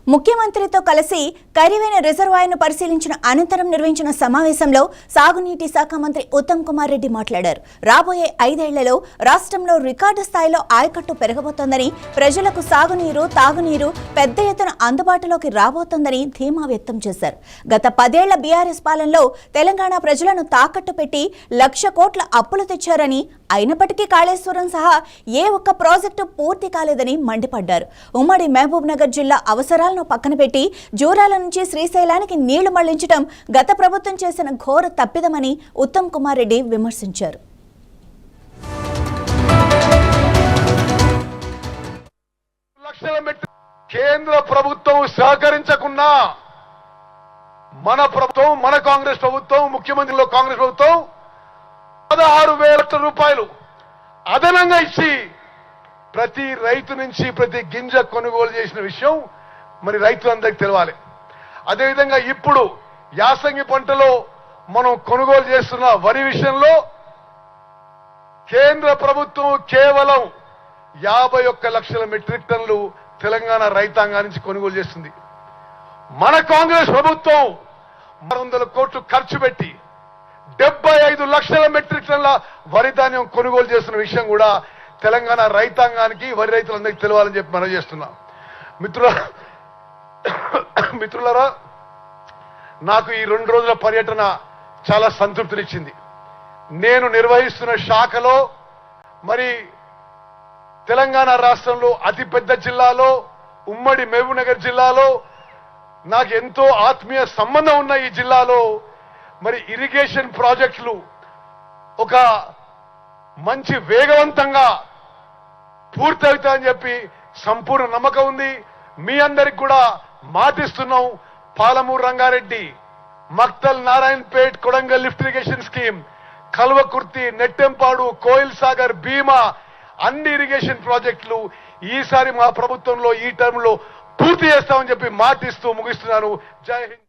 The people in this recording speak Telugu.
ముఖ్యమంత్రితో కలిసి కరివేన రిజర్వాయర్ను పరిశీలించిన అనంతరం నిర్వహించిన సమావేశంలో సాగునీటి శాఖ మంత్రి ఉత్తమ్ కుమార్ రెడ్డి మాట్లాడారు. రాబోయే 5 ఏళ్లలో రాష్ట్రంలో రికార్డు స్థాయిలో ఆయకట్టు పెరగబోతోందని, ప్రజలకు సాగునీరు, తాగునీరు పెద్ద ఎత్తున అందుబాటులోకి రాబోతోందని ధీమా వ్యక్తం చేశారు. గత 10 ఏళ్ల బీఆర్ఎస్ పాలనలో తెలంగాణ ప్రజలను తాకట్టు పెట్టి 1,00,000 కోట్ల అప్పులు తెచ్చారని, అయినప్పటికీ కాళేశ్వరం సహా ఏ ఒక్క ప్రాజెక్టు పూర్తి కాలేదని మండిపడ్డారు. ఉమ్మడి మహబూబ్ నగర్ జిల్లా అవసరాలను పక్కన పెట్టి జూరాల నుంచి శ్రీశైలానికి నీళ్లు మళ్లించడం గత ప్రభుత్వం చేసిన ఘోర తప్పిదమని ఉత్తమ్ కుమార్ రెడ్డి విమర్శించారు. కేంద్ర ప్రభుత్వం సహకరించకున్నా మన ప్రభుత్వం, మన కాంగ్రెస్ ప్రభుత్వం, ముఖ్యమంత్రిలో కాంగ్రెస్ ప్రభుత్వం 16,000 రూపాయలు అదనంగా ఇచ్చి ప్రతి రైతు నుంచి ప్రతి గింజ కొనుగోలు చేసిన విషయం మరి రైతులందరికీ తెలవాలి. అదేవిధంగా ఇప్పుడు యాసంగి పంటలో మనం కొనుగోలు చేస్తున్న వరి విషయంలో కేంద్ర ప్రభుత్వం కేవలం 51 లక్షల మెట్రిక్ టన్నులు తెలంగాణ రైతాంగా నుంచి కొనుగోలు చేస్తుంది. మన కాంగ్రెస్ ప్రభుత్వం 600 కోట్లు ఖర్చు పెట్టి 75 లక్షల మెట్రిక్ టన్నుల వరి ధాన్యం కొనుగోలు చేస్తున్న విషయం కూడా తెలంగాణ రైతాంగానికి, వరి రైతులందరికీ తెలవాలని చెప్పి మనం చేస్తున్నాం. మిత్రులారా, నాకు ఈ 2 రోజుల పర్యటన చాలా సంతృప్తినిచ్చింది. నేను నిర్వహిస్తున్న శాఖలో మరి తెలంగాణ రాష్ట్రంలో అతిపెద్ద జిల్లాలో, ఉమ్మడి మహబూబ్ నగర్ జిల్లాలో, నాకు ఎంతో ఆత్మీయ సంబంధం ఉన్న ఈ జిల్లాలో మరి ఇరిగేషన్ ప్రాజెక్టులు ఒక మంచి వేగవంతంగా పూర్తవుతాయని చెప్పి సంపూర్ణ నమ్మకం ఉంది. మీ అందరికి కూడా మాటిస్తున్నాం. Palamuru Rangareddy, Maktal Narayanpet Kodangal lift irrigation scheme, Kalwakurthy, Nettempadu, Koil Sagar, Bhima అన్ని ఇరిగేషన్ ప్రాజెక్టులు ఈసారి మా ప్రభుత్వంలో ఈ టర్మ్ లో పూర్తి చేస్తామని చెప్పి మాటిస్తూ ముగిస్తున్నాను. జై హింద్.